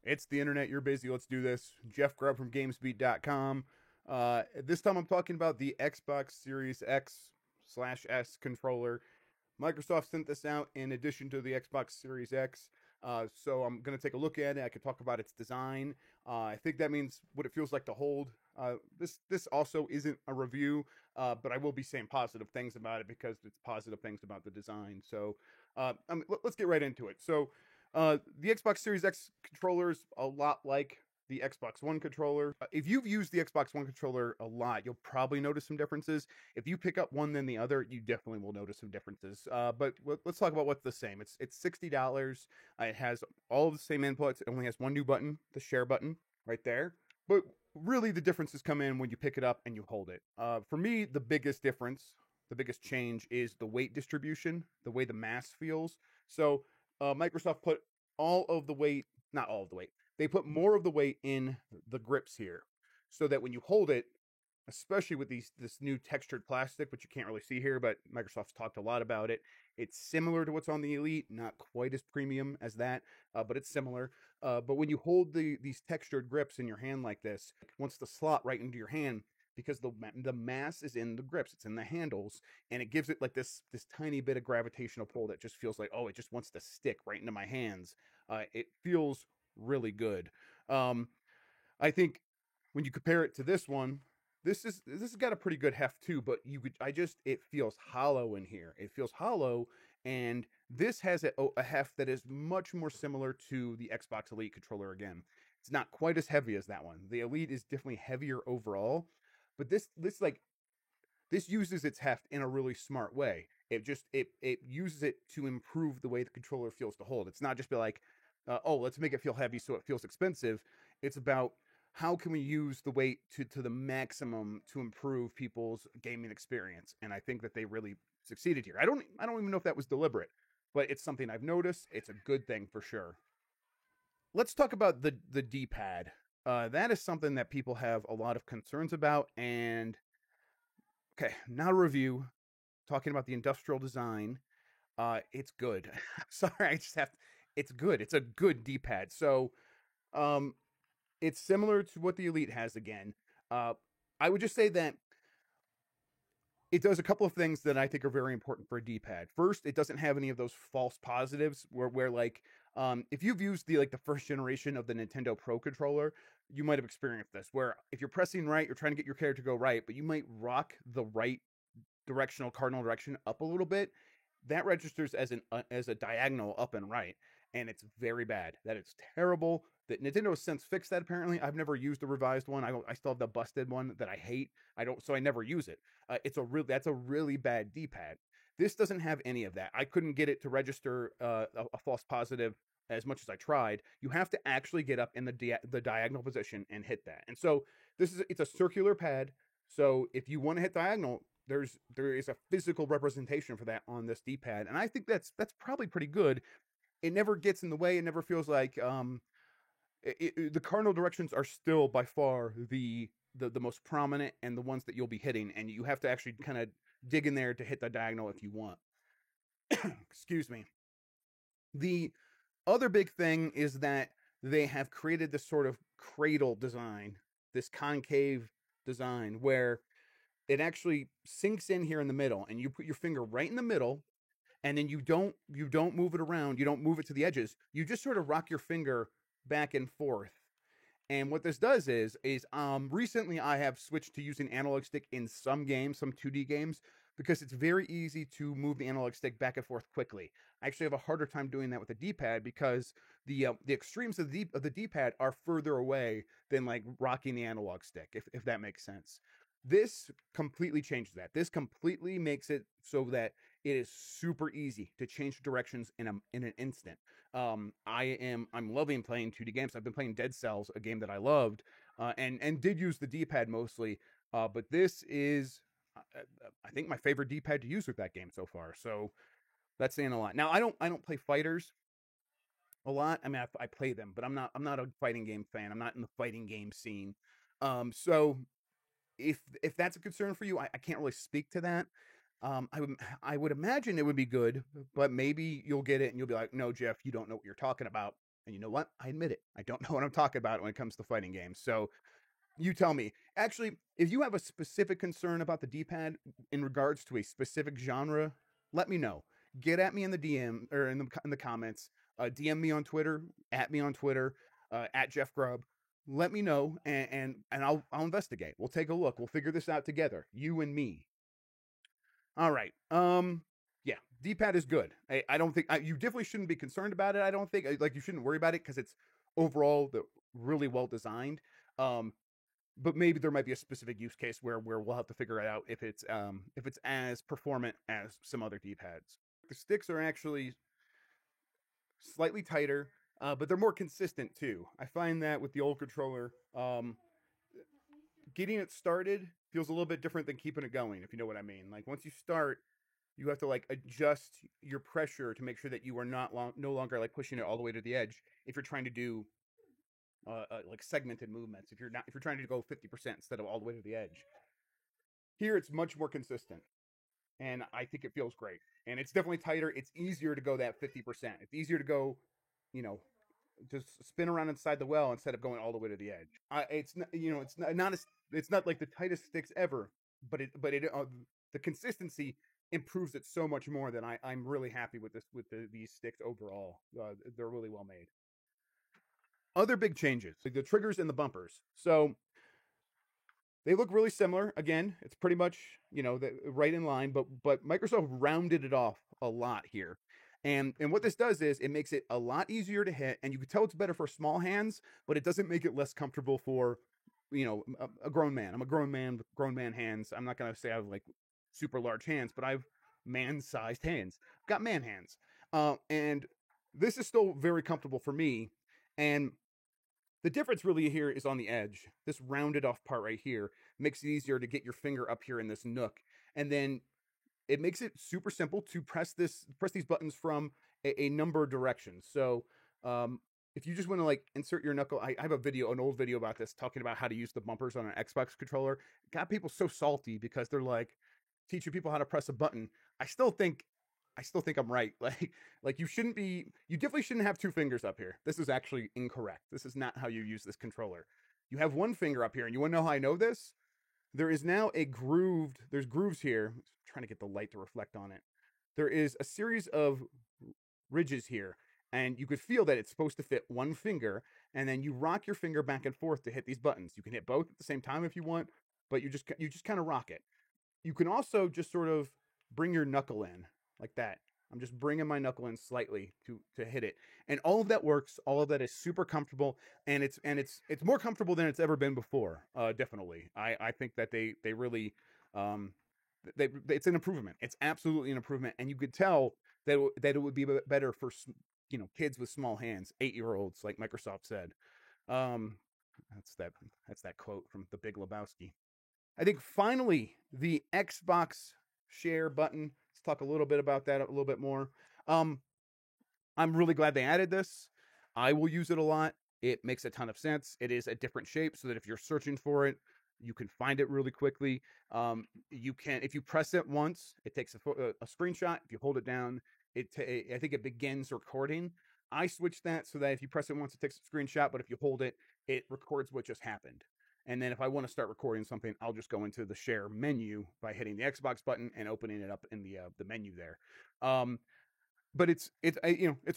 It's the internet. You're busy. Let's do this. Jeff Grubb from GamesBeat.com. This time I'm talking about the Xbox Series X/S controller. Microsoft sent this out in addition to the Xbox Series X. So I'm going to take a look at it. I can talk about its design. I think that means what it feels like to hold. This also isn't a review, but I will be saying positive things about it because it's positive things about the design. So let's get right into it. So the Xbox Series X controller is a lot like the Xbox One controller. If you've used the Xbox One controller a lot, you'll probably notice some differences. If you pick up one then the other, you definitely will notice some differences. But let's talk about what's the same. It's $60. It has all of the same inputs. It only has one new button, the share button, right there. But really, the differences come in when you pick it up and you hold it. For me, the biggest difference, the biggest change is the weight distribution, the way the mass feels. So Microsoft put all of the weight, not all of the weight, they put more of the weight in the grips here so that when you hold it, especially with this new textured plastic, which you can't really see here, but Microsoft's talked a lot about it. It's similar to what's on the Elite, not quite as premium as that, but it's similar. But when you hold these textured grips in your hand like this, it wants to slot right into your hand because the mass is in the grips, it's in the handles, and it gives it like this tiny bit of gravitational pull that just feels like, oh, it just wants to stick right into my hands. It feels really good. Um, I think when you compare it to this one, this has got a pretty good heft too, but it feels hollow in here. It feels hollow, and this has a heft that is much more similar to the Xbox Elite controller again. It's not quite as heavy as that one. The Elite is definitely heavier overall, but this uses its heft in a really smart way. It uses it to improve the way the controller feels to hold. It's not just be like, oh, let's make it feel heavy so it feels expensive. It's about how can we use the weight to the maximum to improve people's gaming experience. And I think that they really succeeded here. I don't even know if that was deliberate, but it's something I've noticed. It's a good thing for sure. Let's talk about the D-pad. That is something that people have a lot of concerns about. And okay, not a review. Talking about the industrial design. It's good. Sorry, I just have. It's good. It's a good D-pad. So, um, it's similar to what the Elite has again. Uh, I would just say that it does a couple of things that I think are very important for a D-pad. First, it doesn't have any of those false positives where like if you've used the first generation of the Nintendo Pro controller, you might have experienced this where if you're pressing right, you're trying to get your character to go right, but you might rock the right directional cardinal direction up a little bit. That registers as a diagonal up and right, and it's very bad. That is terrible. That Nintendo has since fixed that. Apparently, I've never used the revised one. I still have the busted one that I hate. I never use it. That's a really bad D-pad. This doesn't have any of that. I couldn't get it to register a false positive as much as I tried. You have to actually get up in the diagonal position and hit that. And so it's a circular pad. So if you want to hit diagonal, there is a physical representation for that on this D-pad, and I think that's probably pretty good. It never gets in the way. It never feels like the cardinal directions are still by far the most prominent and the ones that you'll be hitting, and you have to actually kind of dig in there to hit the diagonal if you want. Excuse me. The other big thing is that they have created this sort of cradle design, this concave design where it actually sinks in here in the middle, and you put your finger right in the middle, and then you don't move it around, you don't move it to the edges, you just sort of rock your finger back and forth. And what this does is recently I have switched to using analog stick in some games, some 2D games, because it's very easy to move the analog stick back and forth quickly. I actually have a harder time doing that with the D-pad because the extremes of the D-pad are further away than like rocking the analog stick, if that makes sense. This completely changes that. This completely makes it so that it is super easy to change directions in an instant. I'm loving playing 2D games. I've been playing Dead Cells, a game that I loved, and did use the D-pad mostly. But this is, I think, my favorite D-pad to use with that game so far. So that's saying a lot. Now I don't play fighters a lot. I mean, I play them, but I'm not a fighting game fan. I'm not in the fighting game scene. So if that's a concern for you, I can't really speak to that. I would imagine it would be good, but maybe you'll get it and you'll be like, no, Jeff, you don't know what you're talking about. And you know what? I admit it. I don't know what I'm talking about when it comes to fighting games. So you tell me. Actually, if you have a specific concern about the D-pad in regards to a specific genre, let me know. Get at me in the DM or in the comments. DM me on Twitter, at me on Twitter, at Jeff Grubb. Let me know, and I'll investigate. We'll take a look. We'll figure this out together, you and me. All right. Yeah, D-pad is good. I don't think you definitely shouldn't be concerned about it. I don't think like you shouldn't worry about it because it's overall really well designed. Um, but maybe there might be a specific use case where we'll have to figure it out if it's as performant as some other D-pads. The sticks are actually slightly tighter, but they're more consistent too. I find that with the old controller, getting it started feels a little bit different than keeping it going, if you know what I mean. Like once you start, you have to like adjust your pressure to make sure that you are no longer like pushing it all the way to the edge if you're trying to do like segmented movements. If you're trying to go 50% instead of all the way to the edge. Here it's much more consistent, and I think it feels great. And it's definitely tighter. It's easier to go that 50%. It's easier to go, you know, just spin around inside the well instead of going all the way to the edge. It's not, it's not like the tightest sticks ever, but the consistency improves it so much more that I'm really happy with these sticks overall. They're really well made. Other big changes, like the triggers and the bumpers. So they look really similar. Again, it's pretty much right in line, but Microsoft rounded it off a lot here. And what this does is it makes it a lot easier to hit, and you can tell it's better for small hands, but it doesn't make it less comfortable for a grown man. I'm a grown man with grown man hands. I'm not gonna say I have like super large hands, but I've man-sized hands. I've got man hands, and this is still very comfortable for me. And the difference really here is on the edge. This rounded off part right here makes it easier to get your finger up here in this nook. And then it makes it super simple to press these buttons from a number of directions. So if you just want to like insert your knuckle, I have an old video about this, talking about how to use the bumpers on an Xbox controller. It got people so salty because they're like teaching people how to press a button. I still think I'm right. Like you definitely shouldn't have two fingers up here. This is actually incorrect. This is not how you use this controller. You have one finger up here, and you want to know how I know this? There is now there's grooves here. I'm trying to get the light to reflect on it. There is a series of ridges here, and you could feel that it's supposed to fit one finger, and then you rock your finger back and forth to hit these buttons. You can hit both at the same time if you want, but you just kind of rock it. You can also just sort of bring your knuckle in like that. I'm just bringing my knuckle in slightly to hit it, and all of that works. All of that is super comfortable, and it's more comfortable than it's ever been before. Definitely, I think that they really it's an improvement. It's absolutely an improvement, and you could tell that it would be better for kids with small hands, 8-year-olds, like Microsoft said. Um, that's that quote from The Big Lebowski. I think finally the Xbox share button. Let's talk a little bit about that a little bit more. I'm really glad they added this. I will use it a lot. It makes a ton of sense. It is a different shape so that if you're searching for it, you can find it really quickly. If you press it once, it takes a screenshot. If you hold it down, I think it begins recording. I switched that so that if you press it once, it takes a screenshot, but if you hold it, it records what just happened. And then if I want to start recording something, I'll just go into the share menu by hitting the Xbox button and opening it up in the menu there. But it's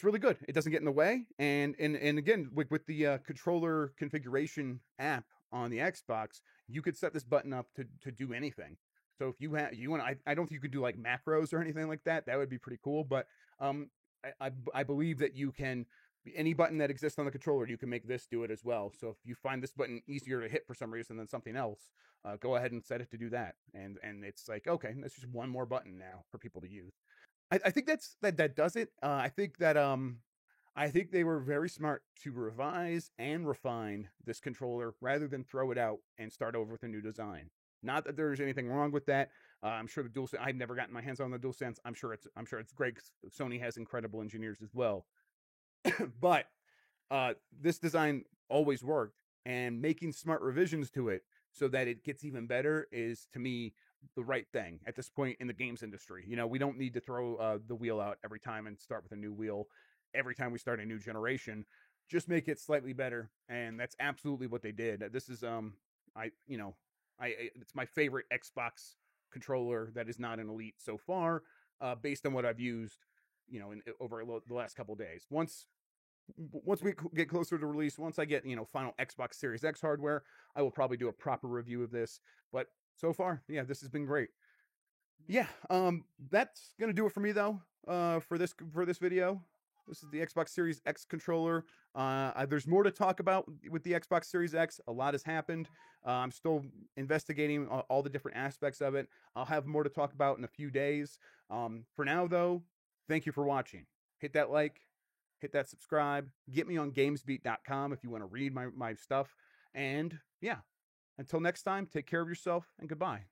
really good. It doesn't get in the way. And again, with the controller configuration app on the Xbox, you could set this button up to do anything. So if you want, I don't think you could do like macros or anything like that. That would be pretty cool. But I believe that you can, any button that exists on the controller, you can make this do it as well. So if you find this button easier to hit for some reason than something else, go ahead and set it to do that. And it's like, okay, that's just one more button now for people to use. I think that does it. I think they were very smart to revise and refine this controller rather than throw it out and start over with a new design. Not that there's anything wrong with that. I'm sure the DualSense. I've never gotten my hands on the DualSense. I'm sure it's great. Sony has incredible engineers as well. But this design always worked, and making smart revisions to it so that it gets even better is, to me, the right thing at this point in the games industry. We don't need to throw the wheel out every time and start with a new wheel every time we start a new generation. just make it slightly better, and that's absolutely what they did. This is it's my favorite Xbox controller that is not an Elite so far, based on what I've used, over the last couple of days. Once we get closer to release, once I get final Xbox Series X hardware, I will probably do a proper review of this. But so far, yeah, this has been great. Yeah, that's gonna do it for me though. For this video. This is the Xbox Series X controller. There's more to talk about with the Xbox Series X. A lot has happened. I'm still investigating all the different aspects of it. I'll have more to talk about in a few days. For now, though, thank you for watching. Hit that like, hit that subscribe. Get me on GamesBeat.com if you want to read my stuff. And yeah, until next time, take care of yourself and goodbye.